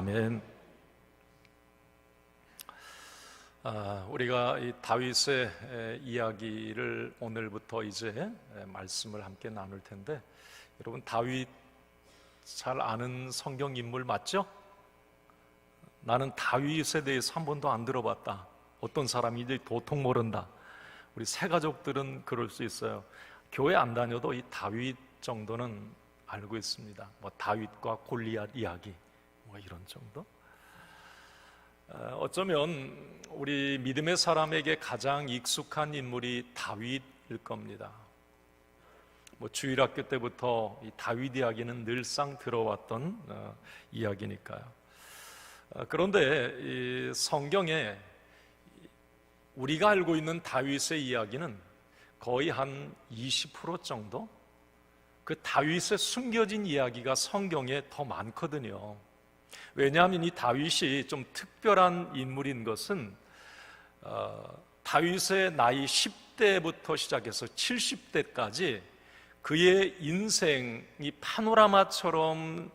아멘. 우리가 이 다윗의 이야기를 오늘부터 이제 말씀을 함께 나눌 텐데, 여러분 다윗 잘 아는 성경 인물 맞죠? 나는 다윗에 대해서 한 번도 안 들어봤다, 어떤 사람인지 도통 모른다. 우리 새 가족들은 그럴 수 있어요. 교회 안 다녀도 이 다윗 정도는 알고 있습니다. 뭐 다윗과 골리앗 이야기 뭐 이런 정도. 어쩌면 우리 믿음의 사람에게 가장 익숙한 인물이 다윗일 겁니다. 뭐 주일학교 때부터 이 다윗 이야기는 늘상 들어왔던 이야기니까요. 그런데 이 성경에 우리가 알고 있는 다윗의 이야기는 거의 한 20% 정도, 그 다윗의 숨겨진 이야기가 성경에 더 많거든요. 왜냐하면 이 다윗이 좀 특별한 인물인 것은 다윗의 나이 10대부터 시작해서 70대까지 그의 인생이 파노라마처럼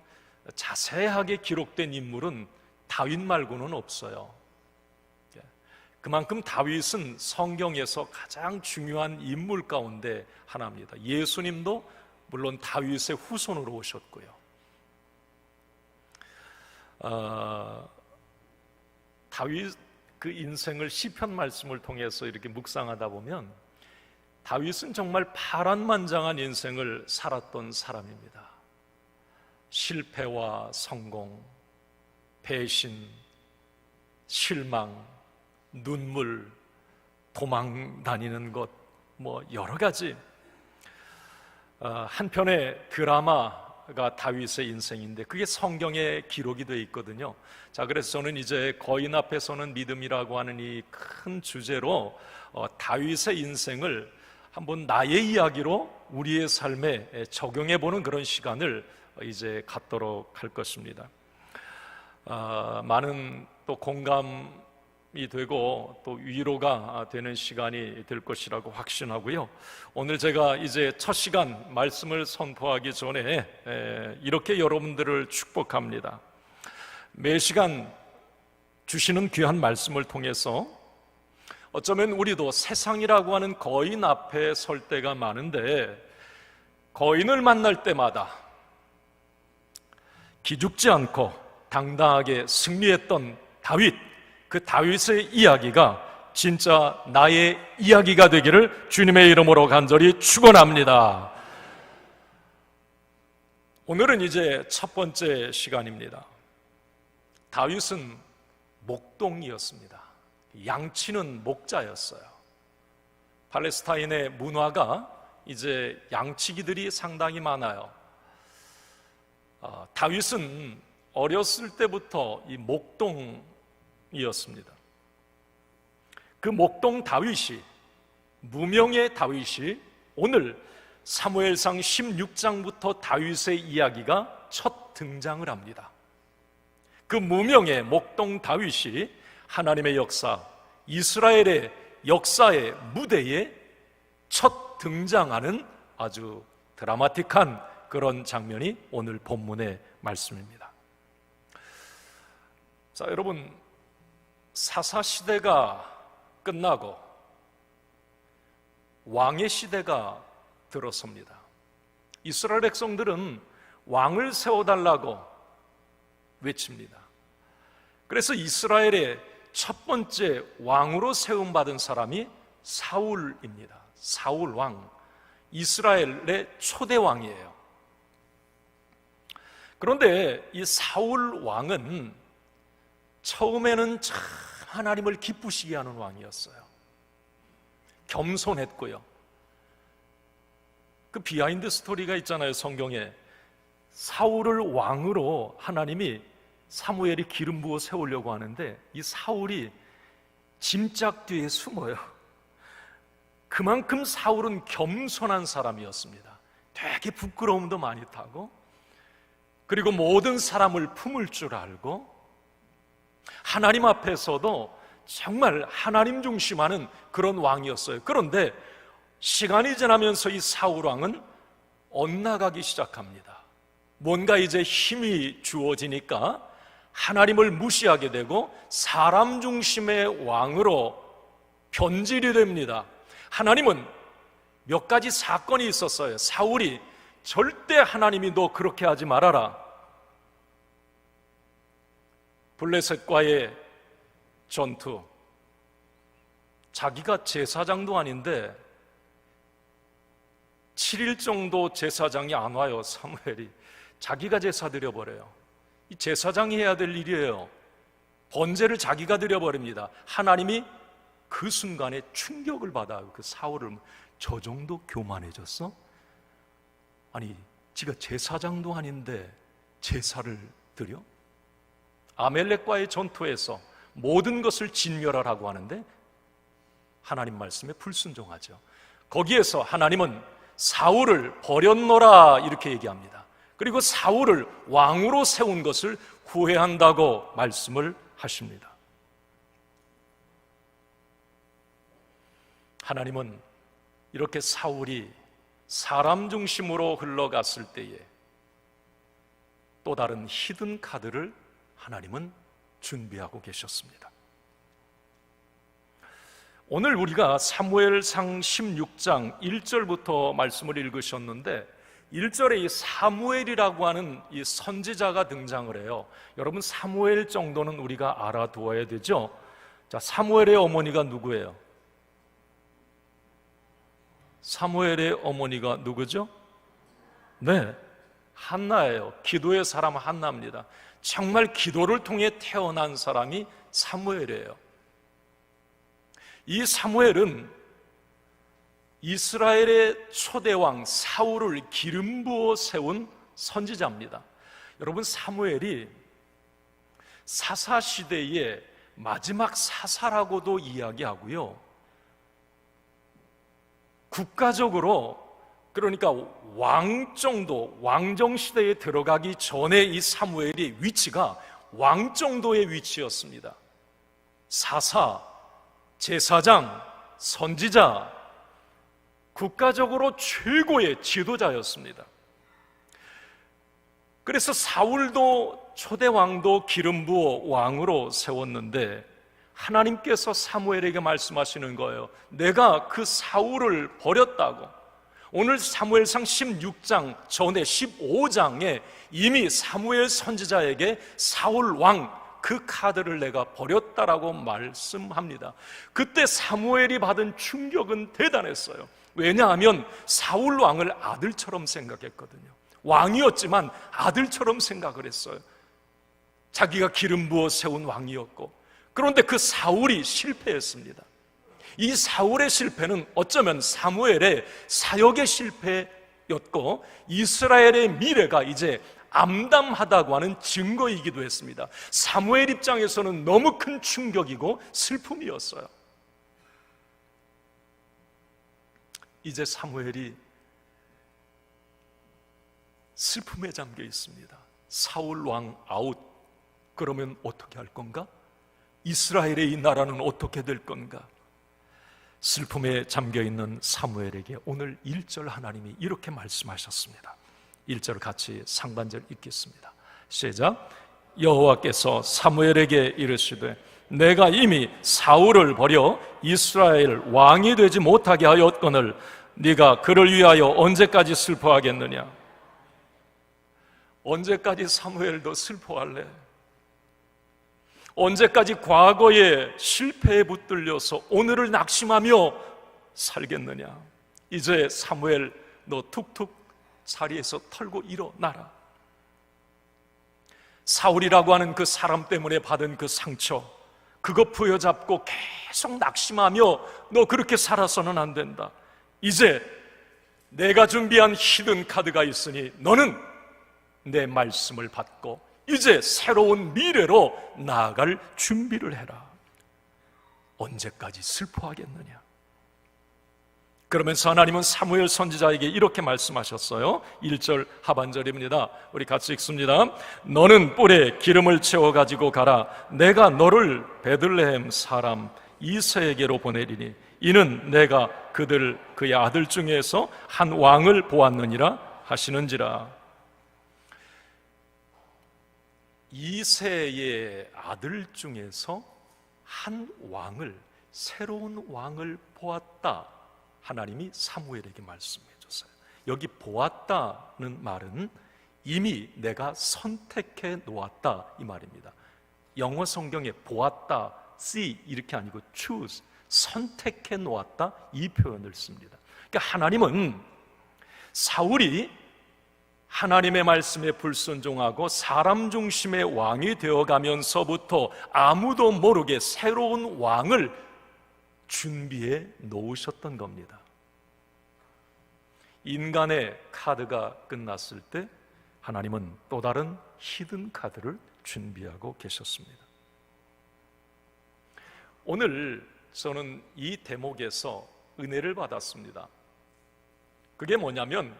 자세하게 기록된 인물은 다윗 말고는 없어요. 그만큼 다윗은 성경에서 가장 중요한 인물 가운데 하나입니다. 예수님도 물론 다윗의 후손으로 오셨고요. 다윗 그 인생을 시편 말씀을 통해서 이렇게 묵상하다 보면 다윗은 정말 파란만장한 인생을 살았던 사람입니다. 실패와 성공, 배신, 실망, 눈물, 도망 다니는 것, 뭐 여러 가지 한편의 드라마가 다윗의 인생인데 그게 성경에 기록이 되어 있거든요. 자, 그래서 저는 이제 거인 앞에 서는 믿음이라고 하는 이 큰 주제로 다윗의 인생을 한번 나의 이야기로 우리의 삶에 적용해 보는 그런 시간을 이제 갖도록 할 것입니다. 많은 또 공감이 되고 또 위로가 되는 시간이 될 것이라고 확신하고요. 오늘 제가 이제 첫 시간 말씀을 선포하기 전에 이렇게 여러분들을 축복합니다. 매 시간 주시는 귀한 말씀을 통해서 어쩌면 우리도 세상이라고 하는 거인 앞에 설 때가 많은데, 거인을 만날 때마다 기죽지 않고 당당하게 승리했던 다윗, 그 다윗의 이야기가 진짜 나의 이야기가 되기를 주님의 이름으로 간절히 축원합니다. 오늘은 이제 첫 번째 시간입니다. 다윗은 목동이었습니다. 양치는 목자였어요. 팔레스타인의 문화가 이제 양치기들이 상당히 많아요. 다윗은 어렸을 때부터 이 목동이었습니다. 그 목동 다윗이, 무명의 다윗이 오늘 사무엘상 16장부터 다윗의 이야기가 첫 등장을 합니다. 그 무명의 목동 다윗이 하나님의 역사, 이스라엘의 역사의 무대에 첫 등장하는 아주 드라마틱한 그런 장면이 오늘 본문의 말씀입니다. 자, 여러분, 사사시대가 끝나고 왕의 시대가 들어섭니다. 이스라엘 백성들은 왕을 세워달라고 외칩니다. 그래서 이스라엘의 첫 번째 왕으로 세움받은 사람이 사울입니다. 사울 왕, 이스라엘의 초대 왕이에요. 그런데 이 사울 왕은 처음에는 참 하나님을 기쁘시게 하는 왕이었어요. 겸손했고요. 그 비하인드 스토리가 있잖아요, 성경에. 사울을 왕으로 하나님이, 사무엘이 기름 부어 세우려고 하는데 이 사울이 짐짝 뒤에 숨어요. 그만큼 사울은 겸손한 사람이었습니다. 되게 부끄러움도 많이 타고, 그리고 모든 사람을 품을 줄 알고, 하나님 앞에서도 정말 하나님 중심하는 그런 왕이었어요. 그런데 시간이 지나면서 이 사울 왕은 엇나가기 시작합니다. 뭔가 이제 힘이 주어지니까 하나님을 무시하게 되고 사람 중심의 왕으로 변질이 됩니다. 하나님은 몇 가지 사건이 있었어요. 사울이 절대 하나님이 너 그렇게 하지 말아라. 블레셋과의 전투, 자기가 제사장도 아닌데 7일 정도 제사장이 안 와요. 사무엘이 자기가 제사 드려버려요. 이 제사장이 해야 될 일이에요. 번제를 자기가 드려버립니다. 하나님이 그 순간에 충격을 받아요. 그 사울을. 저 정도 교만해졌어? 아니, 지가 제사장도 아닌데 제사를 드려? 아멜렉과의 전투에서 모든 것을 진멸하라고 하는데 하나님 말씀에 불순종하죠. 거기에서 하나님은 사울을 버렸노라 이렇게 얘기합니다. 그리고 사울을 왕으로 세운 것을 후회한다고 말씀을 하십니다. 하나님은 이렇게 사울이 사람 중심으로 흘러갔을 때에 또 다른 히든 카드를 하나님은 준비하고 계셨습니다. 오늘 우리가 사무엘상 16장 1절부터 말씀을 읽으셨는데 1절에 이 사무엘이라고 하는 이 선지자가 등장을 해요. 여러분, 사무엘 정도는 우리가 알아두어야 되죠. 자, 사무엘의 어머니가 누구예요? 사무엘의 어머니가 누구죠? 네, 한나예요. 기도의 사람 한나입니다. 정말 기도를 통해 태어난 사람이 사무엘이에요. 이 사무엘은 이스라엘의 초대왕 사울을 기름 부어 세운 선지자입니다. 여러분, 사무엘이 사사시대의 마지막 사사라고도 이야기하고요, 국가적으로, 그러니까 왕정도, 왕정시대에 들어가기 전에 이 사무엘이 위치가 왕정도의 위치였습니다. 사사, 제사장, 선지자, 국가적으로 최고의 지도자였습니다. 그래서 사울도 초대왕도 기름 부어 왕으로 세웠는데 하나님께서 사무엘에게 말씀하시는 거예요. 내가 그 사울을 버렸다고. 오늘 사무엘상 16장 전에 15장에 이미 사무엘 선지자에게 사울 왕 그 카드를 내가 버렸다라고 말씀합니다. 그때 사무엘이 받은 충격은 대단했어요. 왜냐하면 사울 왕을 아들처럼 생각했거든요. 왕이었지만 아들처럼 생각을 했어요. 자기가 기름 부어 세운 왕이었고, 그런데 그 사울이 실패했습니다. 이 사울의 실패는 어쩌면 사무엘의 사역의 실패였고 이스라엘의 미래가 이제 암담하다고 하는 증거이기도 했습니다. 사무엘 입장에서는 너무 큰 충격이고 슬픔이었어요. 이제 사무엘이 슬픔에 잠겨 있습니다. 사울 왕 아웃. 그러면 어떻게 할 건가? 이스라엘의 이 나라는 어떻게 될 건가? 슬픔에 잠겨있는 사무엘에게 오늘 1절 하나님이 이렇게 말씀하셨습니다. 1절 같이 상반절 읽겠습니다. 시작. 여호와께서 사무엘에게 이르시되 내가 이미 사울을 버려 이스라엘 왕이 되지 못하게 하였거늘 네가 그를 위하여 언제까지 슬퍼하겠느냐? 언제까지 사무엘도 슬퍼할래? 언제까지 과거의 실패에 붙들려서 오늘을 낙심하며 살겠느냐? 이제 사무엘, 너 툭툭 자리에서 털고 일어나라. 사울이라고 하는 그 사람 때문에 받은 그 상처, 그거 부여잡고 계속 낙심하며 너 그렇게 살아서는 안 된다. 이제 내가 준비한 히든 카드가 있으니 너는 내 말씀을 받고 이제 새로운 미래로 나아갈 준비를 해라. 언제까지 슬퍼하겠느냐? 그러면서 하나님은 사무엘 선지자에게 이렇게 말씀하셨어요. 1절 하반절입니다. 우리 같이 읽습니다. 너는 뿔에 기름을 채워가지고 가라. 내가 너를 베들레헴 사람 이새에게로 보내리니 이는 내가 그의 아들 중에서 한 왕을 보았느니라 하시는지라. 이새의 아들 중에서 한 왕을, 새로운 왕을 보았다. 하나님이 사무엘에게 말씀해 줬어요. 여기 보았다는 말은 이미 내가 선택해 놓았다 이 말입니다. 영어 성경에 보았다, see 이렇게 아니고 choose, 선택해 놓았다 이 표현을 씁니다. 그러니까 하나님은 사울이 하나님의 말씀에 불순종하고 사람 중심의 왕이 되어가면서부터 아무도 모르게 새로운 왕을 준비해 놓으셨던 겁니다. 인간의 카드가 끝났을 때 하나님은 또 다른 히든 카드를 준비하고 계셨습니다. 오늘 저는 이 대목에서 은혜를 받았습니다. 그게 뭐냐면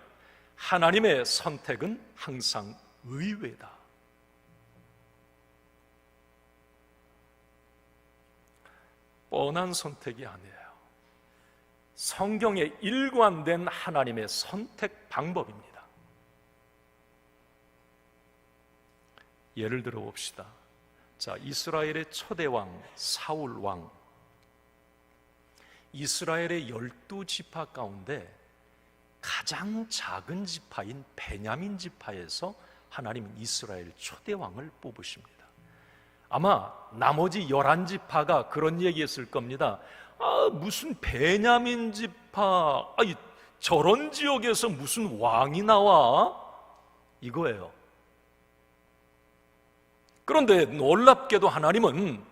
하나님의 선택은 항상 의외다. 뻔한 선택이 아니에요. 성경에 일관된 하나님의 선택 방법입니다. 예를 들어 봅시다. 자, 이스라엘의 초대 왕 사울 왕, 이스라엘의 12지파 가운데 가장 작은 지파인 베냐민 지파에서 하나님은 이스라엘 초대 왕을 뽑으십니다. 아마 나머지 11지파가 그런 얘기했을 겁니다. 무슨 베냐민 지파, 저런 지역에서 무슨 왕이 나와? 이거예요. 그런데 놀랍게도 하나님은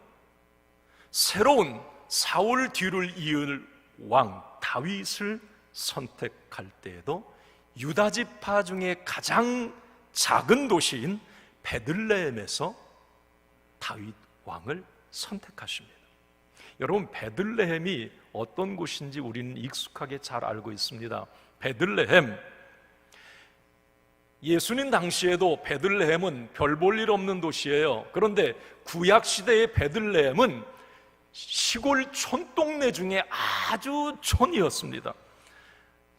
새로운 사울 뒤를 이을 왕 다윗을 선택할 때에도 유다 지파 중에 가장 작은 도시인 베들레헴에서 다윗 왕을 선택하십니다. 여러분, 베들레헴이 어떤 곳인지 우리는 익숙하게 잘 알고 있습니다. 베들레헴, 예수님 당시에도 베들레헴은 별 볼 일 없는 도시예요. 그런데 구약시대의 베들레헴은 시골 촌동네 중에 아주 촌이었습니다.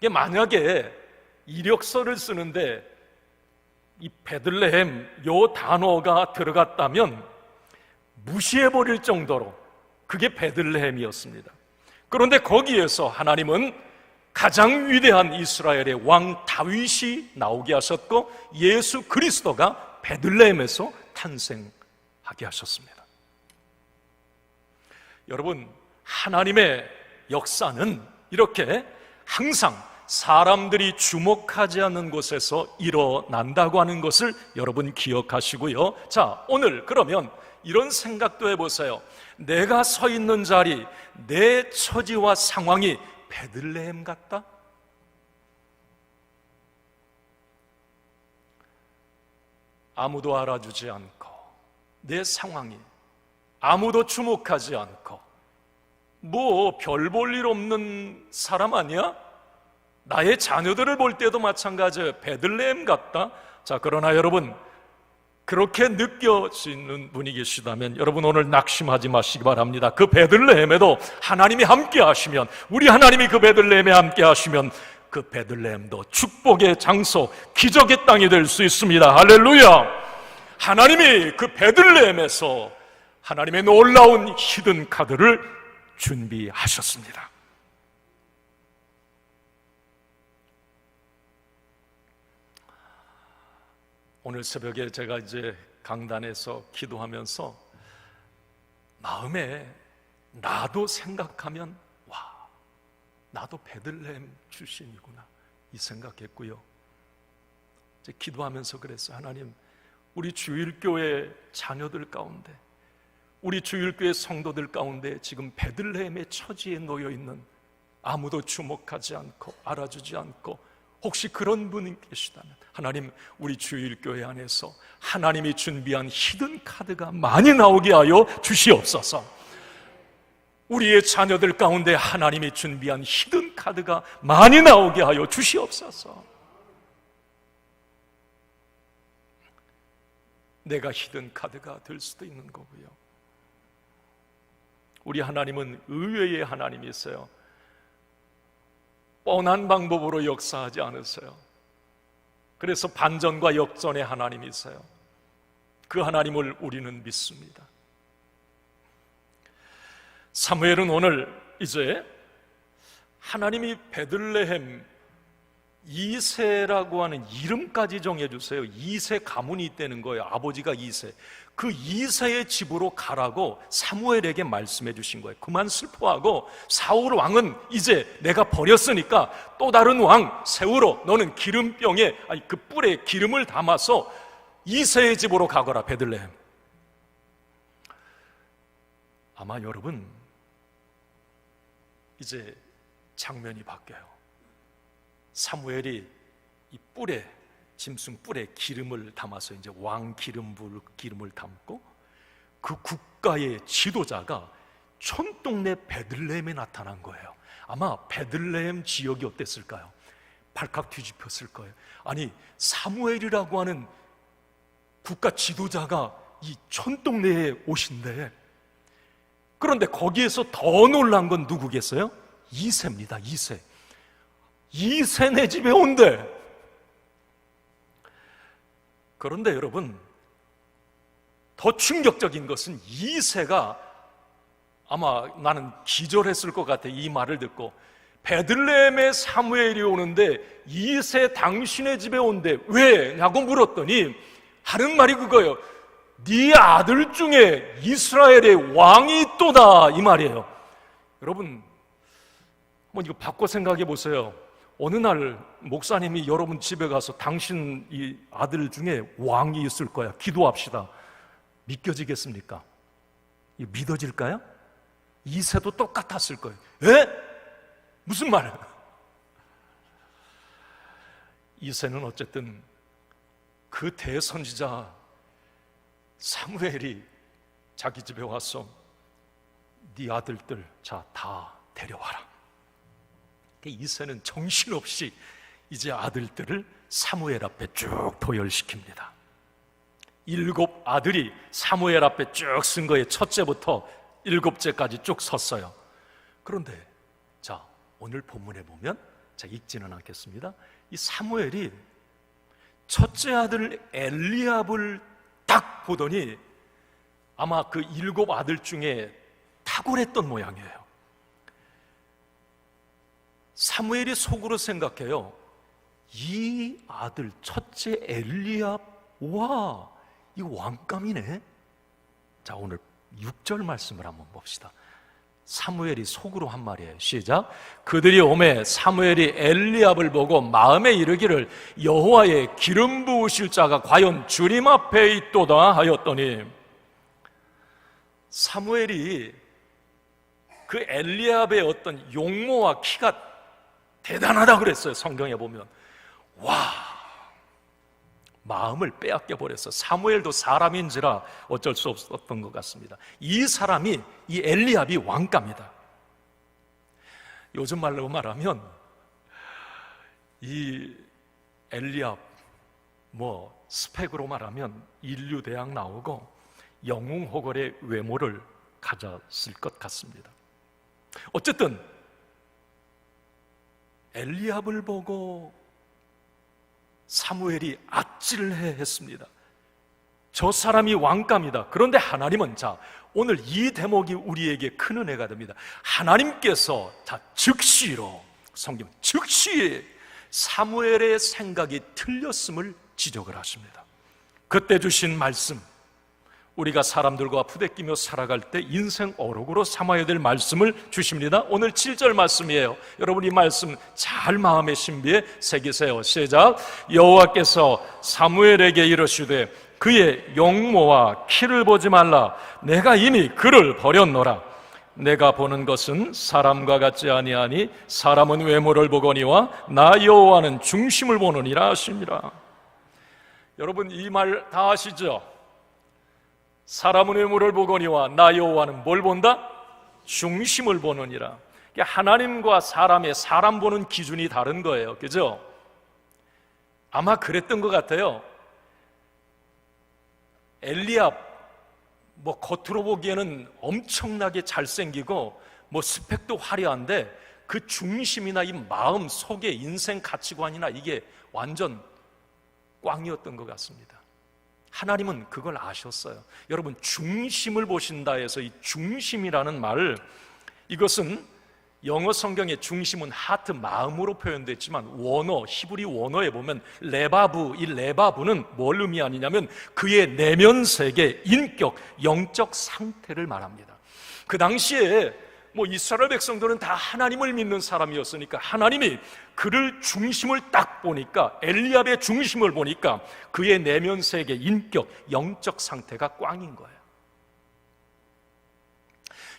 만약에 이력서를 쓰는데 이 베들레헴 요 단어가 들어갔다면 무시해버릴 정도로 그게 베들레헴이었습니다. 그런데 거기에서 하나님은 가장 위대한 이스라엘의 왕 다윗이 나오게 하셨고 예수 그리스도가 베들레헴에서 탄생하게 하셨습니다. 여러분, 하나님의 역사는 이렇게 항상 사람들이 주목하지 않는 곳에서 일어난다고 하는 것을 여러분 기억하시고요. 자, 오늘 그러면 이런 생각도 해보세요. 내가 서 있는 자리, 내 처지와 상황이 베들레헴 같다? 아무도 알아주지 않고 내 상황이 아무도 주목하지 않고 뭐 별 볼 일 없는 사람 아니야? 나의 자녀들을 볼 때도 마찬가지예요. 베들레헴 같다? 자, 그러나 여러분, 그렇게 느껴지는 분이 계시다면 여러분 오늘 낙심하지 마시기 바랍니다. 그 베들레헴에도 하나님이 함께 하시면, 우리 하나님이 그 베들레헴에 함께 하시면 그 베들레헴도 축복의 장소, 기적의 땅이 될 수 있습니다. 할렐루야! 하나님이 그 베들레헴에서 하나님의 놀라운 히든 카드를 준비하셨습니다. 오늘 새벽에 제가 이제 강단에서 기도하면서 마음에 나도 생각하면 와, 나도 베들레헴 출신이구나 이 생각했고요. 이제 기도하면서 그랬어요. 하나님, 우리 주일교회 자녀들 가운데, 우리 주일교회 성도들 가운데 지금 베들레헴의 처지에 놓여 있는, 아무도 주목하지 않고 알아주지 않고 혹시 그런 분이 계시다면 하나님, 우리 주일교회 안에서 하나님이 준비한 히든 카드가 많이 나오게 하여 주시옵소서. 우리의 자녀들 가운데 하나님이 준비한 히든 카드가 많이 나오게 하여 주시옵소서. 내가 히든 카드가 될 수도 있는 거고요. 우리 하나님은 의외의 하나님이세요. 뻔한 방법으로 역사하지 않으세요. 그래서 반전과 역전의 하나님이세요. 그 하나님을 우리는 믿습니다. 사무엘은 오늘 이제 하나님이 베들레헴 이새라고 하는 이름까지 정해주세요. 이새 가문이 있다는 거예요. 아버지가 이새. 그 이새의 집으로 가라고 사무엘에게 말씀해 주신 거예요. 그만 슬퍼하고 사울 왕은 이제 내가 버렸으니까 또 다른 왕 세우러 너는 기름병에 그 뿔에 기름을 담아서 이새의 집으로 가거라. 베들레헴. 아마 여러분 이제 장면이 바뀌어요. 사무엘이 이 뿔에 짐승 뿔에 기름을 담아서 이제 왕 기름을 담고 그 국가의 지도자가 촌동네 베들레헴에 나타난 거예요. 아마 베들레헴 지역이 어땠을까요? 발칵 뒤집혔을 거예요. 아니 사무엘이라고 하는 국가 지도자가 이 촌동네에 오신대. 그런데 거기에서 더 놀란 건 누구겠어요? 이새입니다. 이새 내 집에 온대. 그런데 여러분 더 충격적인 것은 이새가 아마 나는 기절했을 것 같아. 이 말을 듣고 베들레헴에 사무엘이 오는데 이새 당신의 집에 온대. 왜냐고 물었더니 하는 말이 그거예요. 네 아들 중에 이스라엘의 왕이 있도다 이 말이에요. 여러분 한번 이거 바꿔 생각해 보세요. 어느 날 목사님이 여러분 집에 가서 당신 이 아들 중에 왕이 있을 거야. 기도합시다. 믿겨지겠습니까? 이거 믿어질까요? 이새도 똑같았을 거예요. 에? 무슨 말? 이새는 어쨌든 그 대선지자 사무엘이 자기 집에 와서 네 아들들 다 데려와라. 이새는 정신없이 이제 아들들을 사무엘 앞에 쭉 도열시킵니다. 7 아들이 사무엘 앞에 쭉 쓴 거에 첫째부터 7째까지 쭉 섰어요. 그런데 오늘 본문에 보면 읽지는 않겠습니다. 이 사무엘이 첫째 아들 엘리압을 딱 보더니 아마 그 7 아들 중에 탁월했던 모양이에요. 사무엘이 속으로 생각해요. 이 아들 첫째 엘리압, 와, 이거 왕감이네. 오늘 6절 말씀을 한번 봅시다. 사무엘이 속으로 한 말이에요. 시작. 그들이 오매 사무엘이 엘리압을 보고 마음에 이르기를 여호와의 기름 부으실 자가 과연 주님 앞에 있도다 하였더니, 사무엘이 그 엘리압의 어떤 용모와 키가 대단하다 그랬어요. 성경에 보면 마음을 빼앗겨 버렸어. 사무엘도 사람인지라 어쩔 수 없었던 것 같습니다. 이 사람이 이 엘리압이 왕감이다. 요즘 말로 말하면 이 엘리압 스펙으로 말하면 인류대학 나오고 영웅호걸의 외모를 가졌을 것 같습니다. 어쨌든 엘리압을 보고 사무엘이 아찔해 했습니다. 저 사람이 왕감이다. 그런데 하나님은 오늘 이 대목이 우리에게 큰 은혜가 됩니다. 하나님께서 즉시로, 성경 즉시에 사무엘의 생각이 틀렸음을 지적을 하십니다. 그때 주신 말씀, 우리가 사람들과 부대끼며 살아갈 때 인생 어록으로 삼아야 될 말씀을 주십니다. 오늘 7절 말씀이에요. 여러분 이 말씀 잘 마음에 신비에 새기세요. 시작. 여호와께서 사무엘에게 이르시되 그의 용모와 키를 보지 말라. 내가 이미 그를 버렸노라. 내가 보는 것은 사람과 같지 아니하니 사람은 외모를 보거니와 나 여호와는 중심을 보느니라 하시니라. 여러분 이 말 다 아시죠? 사람은 외모를 보거니와 나 여호와는 뭘 본다? 중심을 보느니라. 하나님과 사람 보는 기준이 다른 거예요. 그죠? 아마 그랬던 것 같아요. 엘리압 겉으로 보기에는 엄청나게 잘생기고 스펙도 화려한데 그 중심이나 이 마음 속의 인생 가치관이나 이게 완전 꽝이었던 것 같습니다. 하나님은 그걸 아셨어요. 여러분, 중심을 보신다 해서 이 중심이라는 말, 이것은 영어 성경의 중심은 하트, 마음으로 표현됐지만 원어, 히브리 원어에 보면 레바브, 이 레바브는 뭘 의미하느냐면 그의 내면 세계, 인격, 영적 상태를 말합니다. 그 당시에 이스라엘 백성들은 다 하나님을 믿는 사람이었으니까 하나님이 그를 중심을 딱 보니까, 엘리압의 중심을 보니까 그의 내면 세계, 인격, 영적 상태가 꽝인 거예요.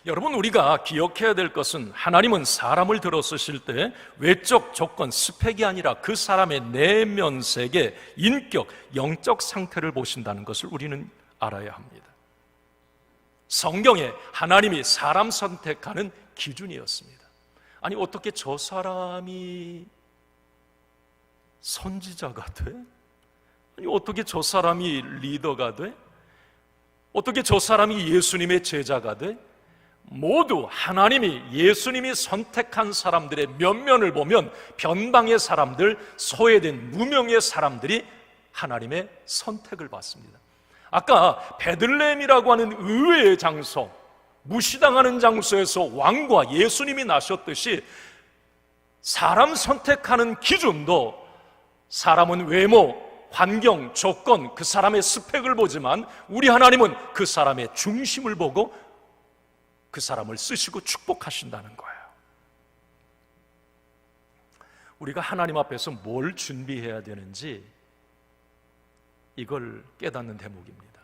여러분, 우리가 기억해야 될 것은 하나님은 사람을 들어 쓰실 때 외적 조건, 스펙이 아니라 그 사람의 내면 세계, 인격, 영적 상태를 보신다는 것을 우리는 알아야 합니다. 성경에 하나님이 사람 선택하는 기준이었습니다. 아니, 어떻게 저 사람이 선지자가 돼? 아니, 어떻게 저 사람이 리더가 돼? 어떻게 저 사람이 예수님의 제자가 돼? 모두 하나님이, 예수님이 선택한 사람들의 면면을 보면 변방의 사람들, 소외된 무명의 사람들이 하나님의 선택을 받습니다. 아까 베들레헴이라고 하는 의외의 장소, 무시당하는 장소에서 왕과 예수님이 나셨듯이 사람 선택하는 기준도 사람은 외모, 환경, 조건, 그 사람의 스펙을 보지만 우리 하나님은 그 사람의 중심을 보고 그 사람을 쓰시고 축복하신다는 거예요. 우리가 하나님 앞에서 뭘 준비해야 되는지 이걸 깨닫는 대목입니다.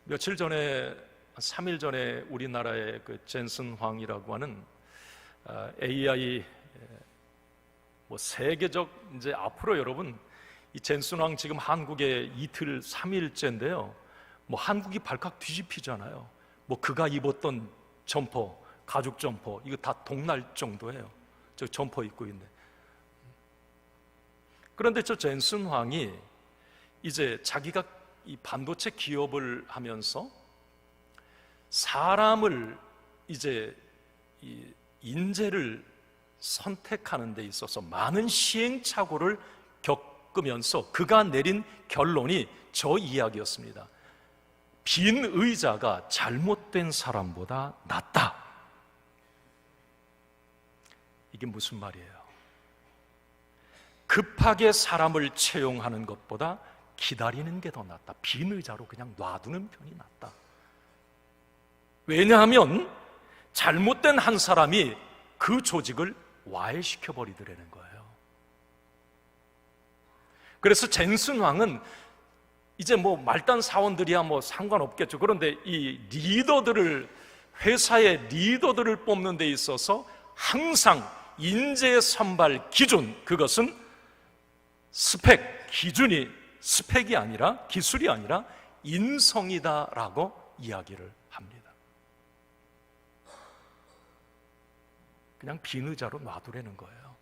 며칠 전에, 3일 전에 우리나라의 그 젠슨 황이라고 하는 AI 세계적, 이제 앞으로 여러분, 이 젠슨 황 지금 한국에 이틀 3일째인데요. 한국이 발칵 뒤집히잖아요. 그가 입었던 점퍼, 가죽 점퍼, 이거 다 동날 정도예요. 저 점퍼 입고 있네. 그런데 저 젠슨 황이 이제 자기가 이 반도체 기업을 하면서 사람을 이제 이 인재를 선택하는 데 있어서 많은 시행착오를 겪으면서 그가 내린 결론이 저 이야기였습니다. 빈 의자가 잘못된 사람보다 낫다. 이게 무슨 말이에요? 급하게 사람을 채용하는 것보다 기다리는 게 더 낫다. 빈 의자로 그냥 놔두는 편이 낫다. 왜냐하면 잘못된 한 사람이 그 조직을 와해시켜버리더라는 거예요. 그래서 젠슨 황은 이제 말단 사원들이야 상관없겠죠. 그런데 이 리더들을, 회사의 리더들을 뽑는 데 있어서 항상 인재 선발 기준, 그것은 스펙, 기준이 스펙이 아니라, 기술이 아니라 인성이다라고 이야기를 합니다. 그냥 빈 의자로 놔두라는 거예요.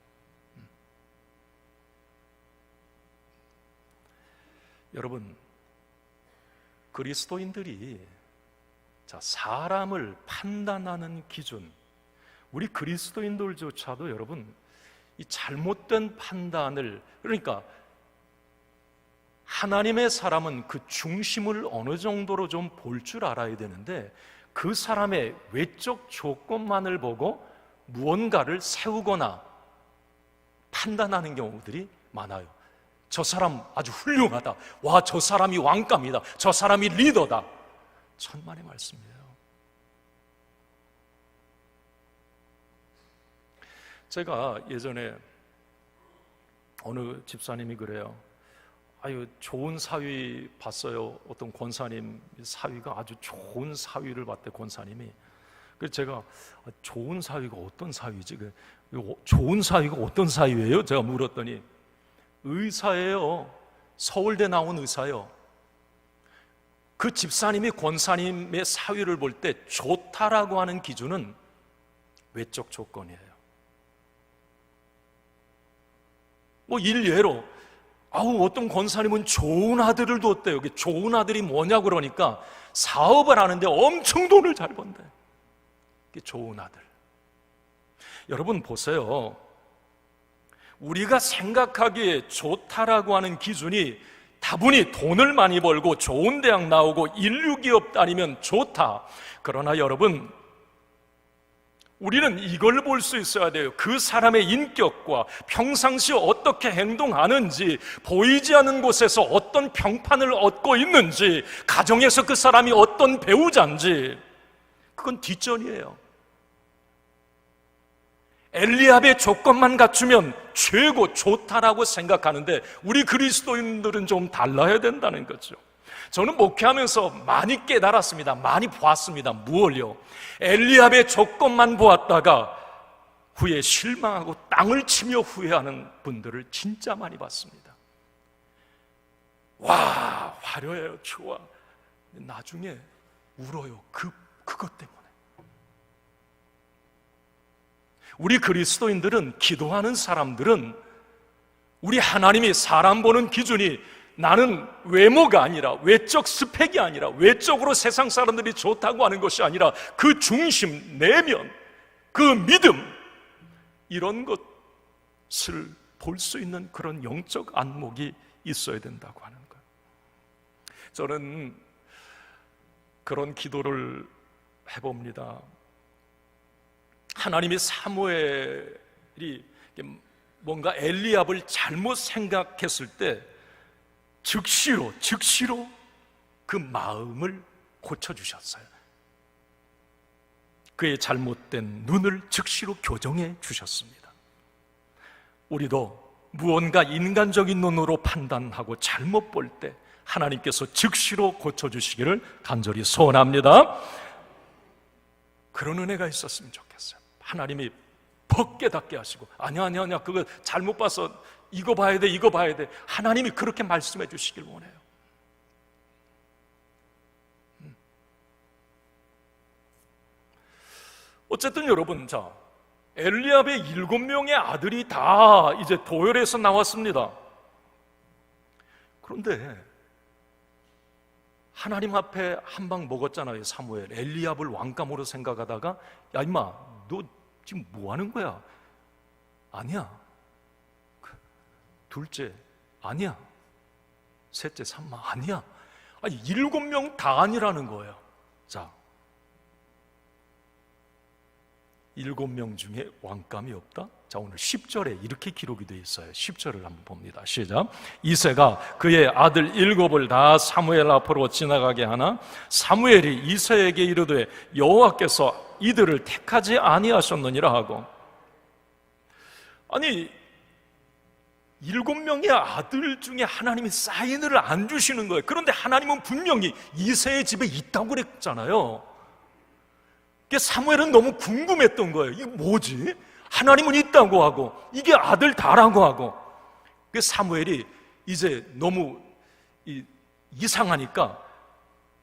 여러분, 그리스도인들이 사람을 판단하는 기준, 우리 그리스도인들조차도 여러분 이 잘못된 판단을, 그러니까 하나님의 사람은 그 중심을 어느 정도로 좀 볼 줄 알아야 되는데 그 사람의 외적 조건만을 보고 무언가를 세우거나 판단하는 경우들이 많아요. 저 사람 아주 훌륭하다. 와, 저 사람이 왕감이다. 저 사람이 리더다. 천만의 말씀이에요. 제가 예전에 어느 집사님이 그래요. 아유, 좋은 사위 봤어요. 어떤 권사님 사위가 아주 좋은 사위를 봤대, 권사님이. 그래서 제가 좋은 사위가 어떤 사위지? 좋은 사위가 어떤 사위예요? 제가 물었더니 의사예요. 서울대 나온 의사요. 그 집사님이 권사님의 사위를 볼 때 좋다라고 하는 기준은 외적 조건이에요. 일례로 어떤 권사님은 좋은 아들을 뒀대요. 좋은 아들이 뭐냐 그러니까 사업을 하는데 엄청 돈을 잘 번대. 그게 좋은 아들. 여러분 보세요. 우리가 생각하기에 좋다라고 하는 기준이 다분히 돈을 많이 벌고 좋은 대학 나오고 인류기업 다니면 좋다. 그러나 여러분, 우리는 이걸 볼 수 있어야 돼요. 그 사람의 인격과 평상시 어떻게 행동하는지, 보이지 않는 곳에서 어떤 평판을 얻고 있는지, 가정에서 그 사람이 어떤 배우자인지, 그건 뒷전이에요. 엘리압의 조건만 갖추면 최고 좋다라고 생각하는데 우리 그리스도인들은 좀 달라야 된다는 거죠. 저는 목회하면서 많이 깨달았습니다. 많이 보았습니다. 무엇을요? 엘리압의 조건만 보았다가 후에 실망하고 땅을 치며 후회하는 분들을 진짜 많이 봤습니다. 와, 화려해요. 좋아. 나중에 울어요. 그것 때문에. 우리 그리스도인들은, 기도하는 사람들은, 우리 하나님이 사람 보는 기준이 나는 외모가 아니라, 외적 스펙이 아니라, 외적으로 세상 사람들이 좋다고 하는 것이 아니라 그 중심, 내면, 그 믿음, 이런 것을 볼 수 있는 그런 영적 안목이 있어야 된다고 하는 거예요. 저는 그런 기도를 해봅니다. 하나님이 사무엘이 뭔가 엘리압을 잘못 생각했을 때 즉시로 그 마음을 고쳐주셨어요. 그의 잘못된 눈을 즉시로 교정해 주셨습니다. 우리도 무언가 인간적인 눈으로 판단하고 잘못 볼 때 하나님께서 즉시로 고쳐주시기를 간절히 소원합니다. 그런 은혜가 있었으면 좋겠어요. 하나님이 퍽 깨닫게 하시고, 아니야 그거 잘못 봐서 이거 봐야 돼. 하나님이 그렇게 말씀해 주시길 원해요. 어쨌든 여러분, 자, 엘리압의 7명의 아들이 다 이제 도열해서 나왔습니다. 그런데 하나님 앞에 한 방 먹었잖아요. 사무엘, 엘리압을 왕감으로 생각하다가, 야 임마, 너 지금 뭐 하는 거야? 아니야. 둘째, 아니야. 셋째, 삼마, 아니야. 아니, 7명 다 아니라는 거예요. 자, 7명 중에 왕감이 없다? 자, 오늘 10절에 이렇게 기록이 되어 있어요. 10절을 한번 봅니다. 시작. 이새가 그의 아들 7을 다 사무엘 앞으로 지나가게 하나 사무엘이 이새에게 이르되 여호와께서 이들을 택하지 아니하셨느니라 하고. 아니, 7명의 아들 중에 하나님이 사인을 안 주시는 거예요. 그런데 하나님은 분명히 이새의 집에 있다고 그랬잖아요. 사무엘은 너무 궁금했던 거예요. 이게 뭐지? 하나님은 있다고 하고 이게 아들 다라고 하고. 사무엘이 이제 너무 이상하니까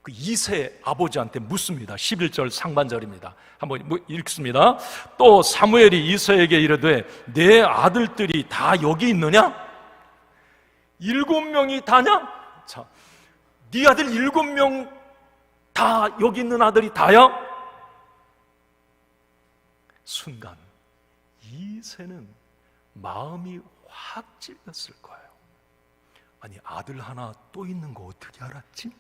그 이새 아버지한테 묻습니다. 11절 상반절입니다. 한번 읽습니다. 또 사무엘이 이새에게 이르되 내 아들들이 다 여기 있느냐? 7명이 다냐? 자, 네 아들 7명 다 여기 있는 아들이 다야? 순간 이새는 마음이 확 찔렸을 거예요. 아니, 아들 하나 또 있는 거 어떻게 알았지?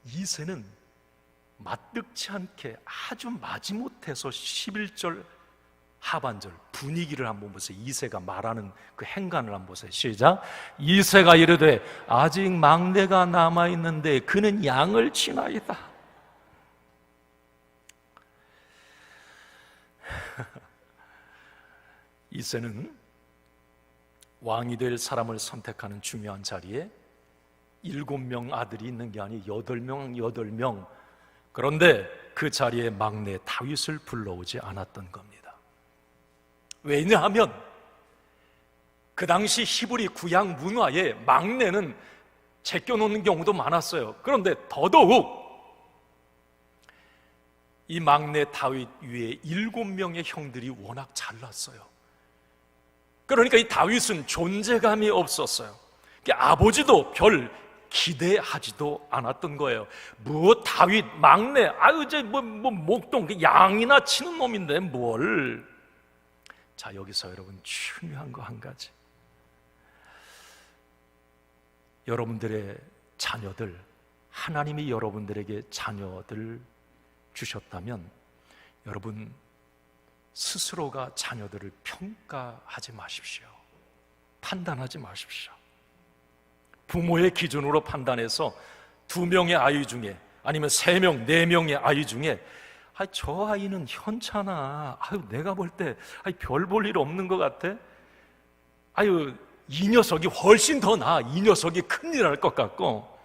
이새는 마뜩치 않게 아주 마지못해서 11절 하반절 분위기를 한번 보세요. 이새가 말하는 그 행간을 한번 보세요. 시작. 이새가 이르되 아직 막내가 남아있는데 그는 양을 치나이다. 이새는 왕이 될 사람을 선택하는 중요한 자리에 7명 아들이 있는 게 아니 8명. 그런데 그 자리에 막내 다윗을 불러오지 않았던 겁니다. 왜냐하면 그 당시 히브리 구약 문화에 막내는 제껴놓는 경우도 많았어요. 그런데 더더욱 이 막내 다윗 위에 7명의 형들이 워낙 잘났어요. 그러니까 이 다윗은 존재감이 없었어요. 아버지도 별 기대하지도 않았던 거예요. 뭐 다윗 막내, 아유 이제 뭐 목동 양이나 치는 놈인데 뭘? 자, 여기서 여러분 중요한 거 한 가지. 여러분들의 자녀들, 하나님이 여러분들에게 자녀들 주셨다면 여러분 스스로가 자녀들을 평가하지 마십시오. 판단하지 마십시오. 부모의 기준으로 판단해서 2명의 아이 중에 아니면 3명, 4명의 아이 중에 저 아이는 현찮아. 내가 볼 때 별 볼 일 없는 것 같아. 이 녀석이 훨씬 더 나아. 이 녀석이 큰일 날 것 같고,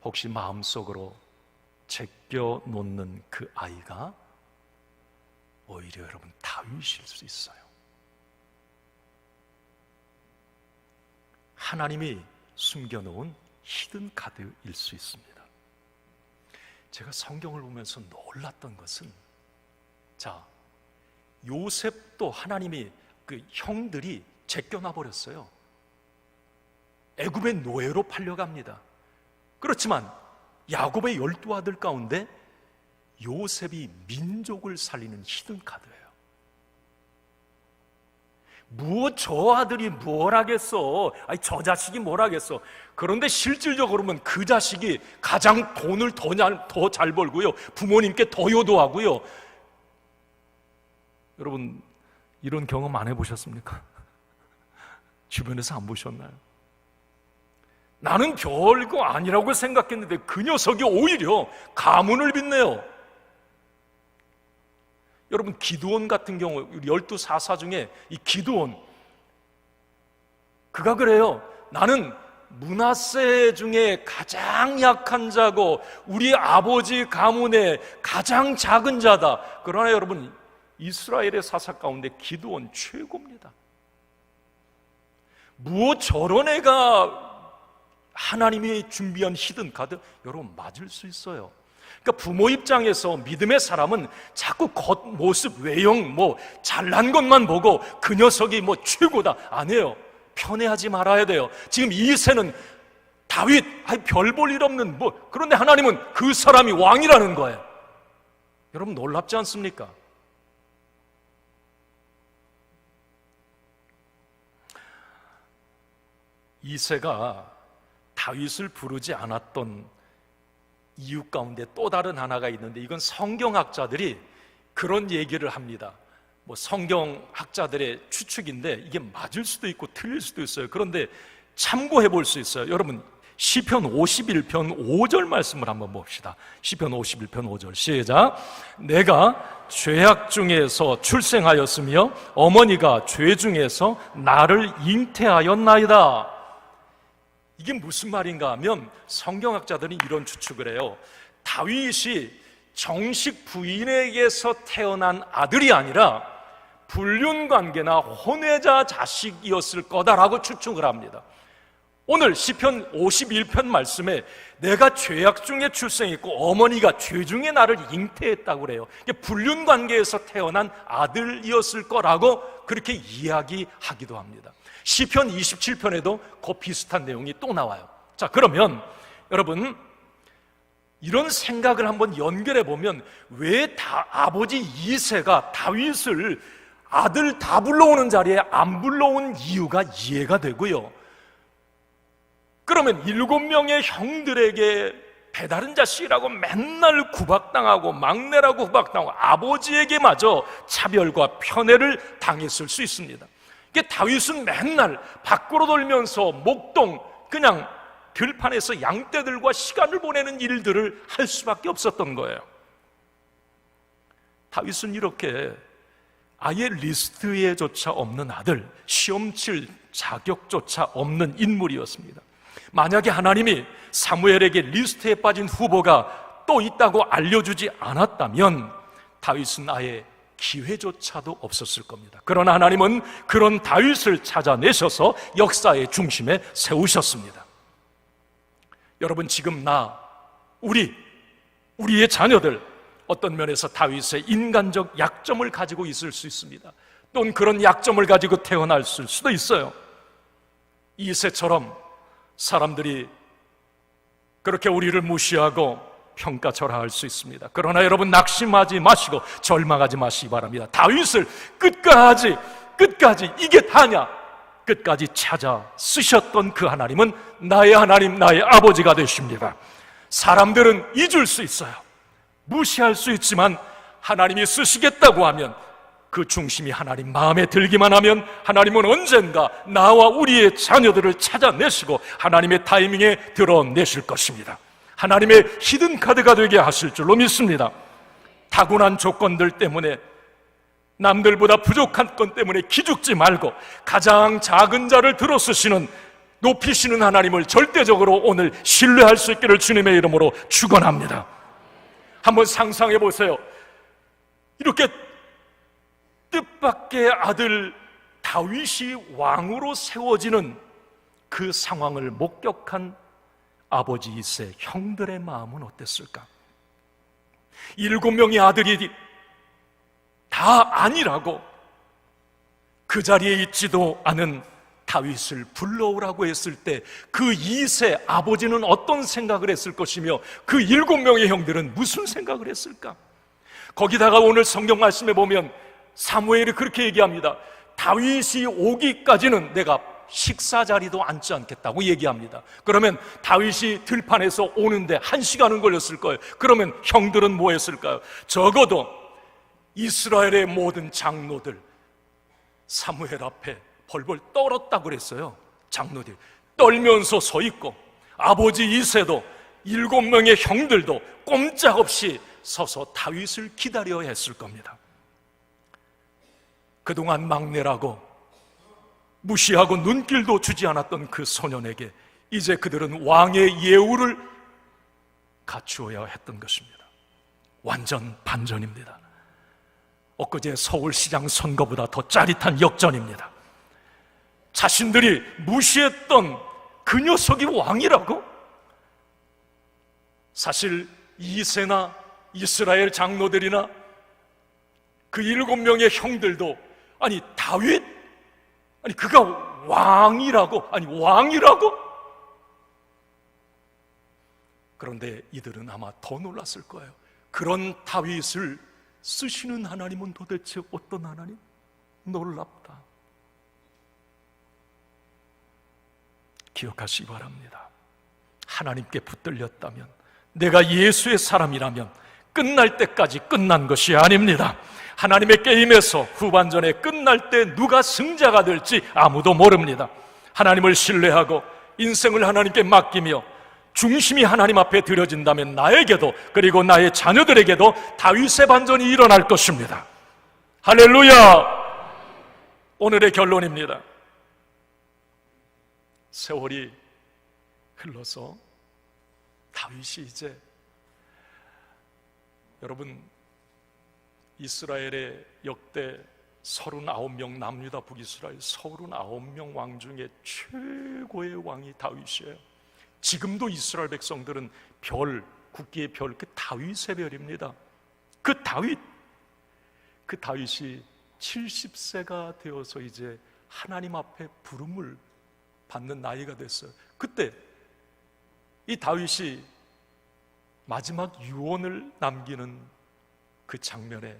혹시 마음속으로 제껴 놓는 그 아이가 오히려 여러분 다윗일 수 있어요. 하나님이 숨겨놓은 히든 카드일 수 있습니다. 제가 성경을 보면서 놀랐던 것은, 요셉도 하나님이 그 형들이 제껴놔 버렸어요. 애굽의 노예로 팔려갑니다. 그렇지만 야곱의 12아들 가운데 요셉이 민족을 살리는 히든 카드예요. 저 아들이 뭘 하겠어? 저 자식이 뭘 하겠어? 그런데 실질적으로 보면 그 자식이 가장 돈을 더 잘 벌고요, 부모님께 더 효도하고요. 여러분 이런 경험 안 해보셨습니까? 주변에서 안 보셨나요? 나는 별거 아니라고 생각했는데 그 녀석이 오히려 가문을 빚네요. 여러분 기드온 같은 경우 12사사 중에 이 기드온, 그가 그래요. 나는 므낫세 중에 가장 약한 자고 우리 아버지 가문의 가장 작은 자다. 그러나 여러분 이스라엘의 사사 가운데 기드온 최고입니다. 저런 애가 하나님이 준비한 히든 카드? 여러분 맞을 수 있어요. 그러니까 부모 입장에서 믿음의 사람은 자꾸 겉모습, 외형, 잘난 것만 보고 그 녀석이 최고다, 안 해요. 편애하지 말아야 돼요. 지금 이새는 다윗, 별 볼 일 없는 그런데 하나님은 그 사람이 왕이라는 거예요. 여러분 놀랍지 않습니까? 이새가 다윗을 부르지 않았던 이유 가운데 또 다른 하나가 있는데, 이건 성경학자들이 그런 얘기를 합니다. 성경학자들의 추측인데 이게 맞을 수도 있고 틀릴 수도 있어요. 그런데 참고해 볼 수 있어요. 여러분 시편 51편 5절 말씀을 한번 봅시다. 시편 51편 5절 시작. 내가 죄악 중에서 출생하였으며 어머니가 죄 중에서 나를 잉태하였나이다. 이게 무슨 말인가 하면 성경학자들은 이런 추측을 해요. 다윗이 정식 부인에게서 태어난 아들이 아니라 불륜관계나 혼외자 자식이었을 거다라고 추측을 합니다. 오늘 시편 51편 말씀에 내가 죄악 중에 출생했고 어머니가 죄 중에 나를 잉태했다고 그래요. 이게 불륜관계에서 태어난 아들이었을 거라고 그렇게 이야기하기도 합니다. 시편 27편에도 그 비슷한 내용이 또 나와요. 자, 그러면 여러분 이런 생각을 한번 연결해 보면 왜 아버지 이새가 다윗을 아들 다 불러오는 자리에 안 불러온 이유가 이해가 되고요. 그러면 7명의 형들에게 배다른 자식이라고 맨날 구박당하고 막내라고 구박당하고 아버지에게마저 차별과 편애를 당했을 수 있습니다. 다윗은 맨날 밖으로 돌면서 목동 그냥 들판에서 양떼들과 시간을 보내는 일들을 할 수밖에 없었던 거예요. 다윗은 이렇게 아예 리스트에조차 없는 아들, 시험 칠 자격조차 없는 인물이었습니다. 만약에 하나님이 사무엘에게 리스트에 빠진 후보가 또 있다고 알려주지 않았다면 다윗은 아예 기회조차도 없었을 겁니다. 그러나 하나님은 그런 다윗을 찾아내셔서 역사의 중심에 세우셨습니다. 여러분 지금 우리의 자녀들 어떤 면에서 다윗의 인간적 약점을 가지고 있을 수 있습니다. 또는 그런 약점을 가지고 태어날 수도 있어요. 이새처럼 사람들이 그렇게 우리를 무시하고 평가절하할 수 있습니다. 그러나 여러분 낙심하지 마시고 절망하지 마시기 바랍니다. 다윗을 끝까지 이게 다냐? 끝까지 찾아 쓰셨던 그 하나님은 나의 하나님, 나의 아버지가 되십니다. 사람들은 잊을 수 있어요. 무시할 수 있지만 하나님이 쓰시겠다고 하면, 그 중심이 하나님 마음에 들기만 하면 하나님은 언젠가 나와 우리의 자녀들을 찾아내시고 하나님의 타이밍에 드러내실 것입니다. 하나님의 히든 카드가 되게 하실 줄로 믿습니다. 타고난 조건들 때문에, 남들보다 부족한 것 때문에 기죽지 말고 가장 작은 자를 들어쓰시는, 높이시는 하나님을 절대적으로 오늘 신뢰할 수 있기를 주님의 이름으로 축원합니다. 한번 상상해 보세요. 이렇게 뜻밖의 아들 다윗이 왕으로 세워지는 그 상황을 목격한 아버지 이세, 형들의 마음은 어땠을까? 7명의 아들이 다 아니라고 그 자리에 있지도 않은 다윗을 불러오라고 했을 때 그 이세 아버지는 어떤 생각을 했을 것이며 그 7명의 형들은 무슨 생각을 했을까? 거기다가 오늘 성경 말씀에 보면 사무엘이 그렇게 얘기합니다. 다윗이 오기까지는 내가 식사 자리도 앉지 않겠다고 얘기합니다. 그러면 다윗이 들판에서 오는데 1시간은 걸렸을 거예요. 그러면 형들은 뭐 했을까요? 적어도 이스라엘의 모든 장로들 사무엘 앞에 벌벌 떨었다고 그랬어요. 장로들 떨면서 서 있고, 아버지 이새도 7명의 형들도 꼼짝없이 서서 다윗을 기다려야 했을 겁니다. 그동안 막내라고 무시하고 눈길도 주지 않았던 그 소년에게 이제 그들은 왕의 예우를 갖추어야 했던 것입니다. 완전 반전입니다. 엊그제 서울시장 선거보다 더 짜릿한 역전입니다. 자신들이 무시했던 그 녀석이 왕이라고? 사실 이새나 이스라엘 장로들이나 그 7명의 형들도, 아니 다윗? 아니 그가 왕이라고? 아니 왕이라고? 그런데 이들은 아마 더 놀랐을 거예요. 그런 다윗을 쓰시는 하나님은 도대체 어떤 하나님? 놀랍다. 기억하시기 바랍니다. 하나님께 붙들렸다면, 내가 예수의 사람이라면 끝날 때까지 끝난 것이 아닙니다. 하나님의 게임에서 후반전에 끝날 때 누가 승자가 될지 아무도 모릅니다. 하나님을 신뢰하고 인생을 하나님께 맡기며 중심이 하나님 앞에 드려진다면 나에게도, 그리고 나의 자녀들에게도 다윗의 반전이 일어날 것입니다. 할렐루야! 오늘의 결론입니다. 세월이 흘러서 다윗이 이제, 여러분, 이스라엘의 역대 39명, 남유다 북이스라엘 39명 왕 중에 최고의 왕이 다윗이에요. 지금도 이스라엘 백성들은 별, 국기의 별, 그 다윗의 별입니다. 그 다윗이 70세가 되어서 이제 하나님 앞에 부름을 받는 나이가 됐어요. 그때 이 다윗이 마지막 유언을 남기는 그 장면에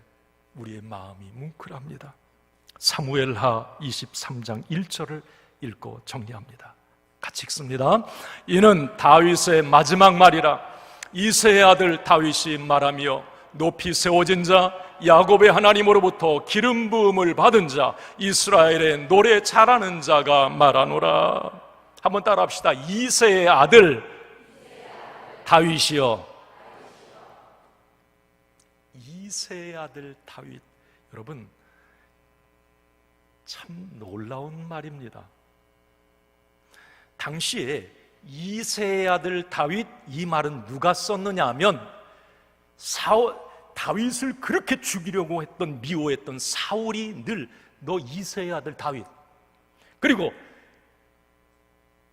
우리의 마음이 뭉클합니다. 사무엘하 23장 1절을 읽고 정리합니다. 같이 읽습니다. 이는 다윗의 마지막 말이라. 이새의 아들 다윗이 말하며 높이 세워진 자, 야곱의 하나님으로부터 기름 부음을 받은 자, 이스라엘의 노래 잘하는 자가 말하노라. 한번 따라합시다. 이새의 아들 다윗이여. 이새의 아들 다윗. 여러분, 참 놀라운 말입니다. 당시에 이새의 아들 다윗, 이 말은 누가 썼느냐 하면 다윗을 그렇게 죽이려고 했던, 미워했던 사울이 늘 너 이새의 아들 다윗, 그리고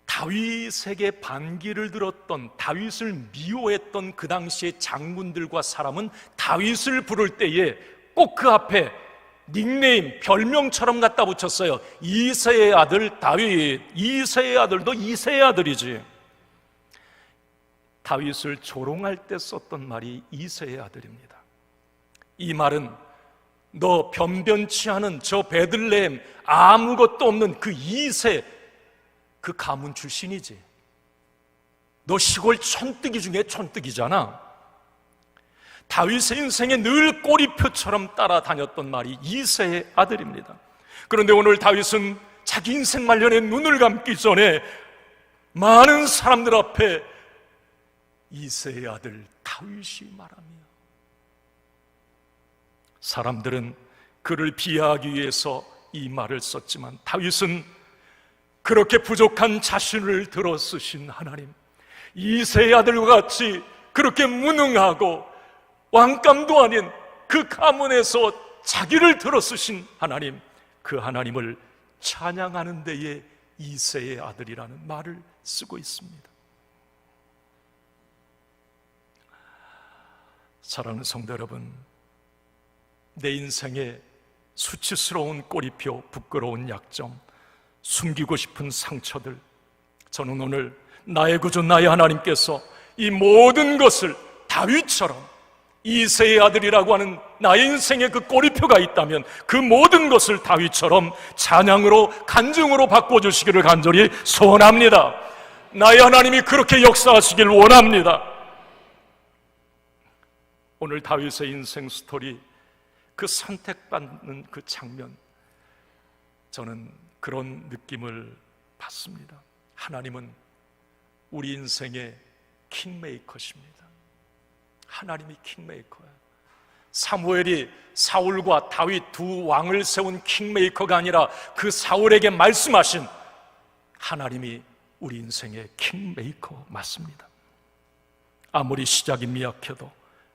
다윗에게 반기를 들었던, 다윗을 미워했던 그 당시의 장군들과 사람은 다윗을 부를 때에 꼭 그 앞에 닉네임, 별명처럼 갖다 붙였어요. 이새의 아들 다윗. 이새의 아들도 이새의 아들이지. 다윗을 조롱할 때 썼던 말이 이새의 아들입니다. 이 말은 너 변변치 않은 저 베들레헴 아무것도 없는 그 이세 그 가문 출신이지. 너 시골 촌뜨기 중에 촌뜨기잖아. 다윗의 인생에 늘 꼬리표처럼 따라다녔던 말이 이세의 아들입니다. 그런데 오늘 다윗은 자기 인생 말년에 눈을 감기 전에 많은 사람들 앞에 이세의 아들 다윗이 말하며, 사람들은 그를 비하하기 위해서 이 말을 썼지만 다윗은 그렇게 부족한 자신을 들어 쓰신 하나님, 이세의 아들과 같이 그렇게 무능하고 왕감도 아닌 그 가문에서 자기를 들어 쓰신 하나님, 그 하나님을 찬양하는 데에 이세의 아들이라는 말을 쓰고 있습니다. 사랑하는 성도 여러분, 내 인생에 수치스러운 꼬리표, 부끄러운 약점, 숨기고 싶은 상처들, 저는 오늘 나의 구주 나의 하나님께서 이 모든 것을 다윗처럼 이세의 아들이라고 하는 나의 인생에 그 꼬리표가 있다면 그 모든 것을 다윗처럼 찬양으로 간증으로 바꿔주시기를 간절히 소원합니다. 나의 하나님이 그렇게 역사하시길 원합니다. 오늘 다윗의 인생 스토리, 그 선택받는 그 장면, 저는 그런 느낌을 받습니다. 하나님은 우리 인생의 킹메이커십니다. 하나님이 킹메이커예요. 사무엘이 사울과 다윗 두 왕을 세운 킹메이커가 아니라 그 사울에게 말씀하신 하나님이 우리 인생의 킹메이커 맞습니다. 아무리 시작이 미약해도,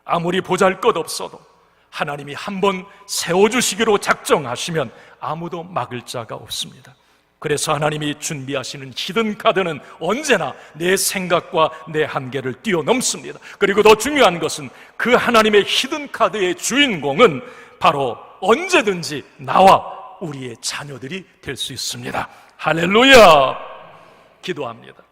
아무리 보잘것없어도 하나님이 한번 세워주시기로 작정하시면 아무도 막을 자가 없습니다. 그래서 하나님이 준비하시는 히든 카드는 언제나 내 생각과 내 한계를 뛰어넘습니다. 그리고 더 중요한 것은 그 하나님의 히든 카드의 주인공은 바로 언제든지 나와 우리의 자녀들이 될 수 있습니다. 할렐루야! 기도합니다.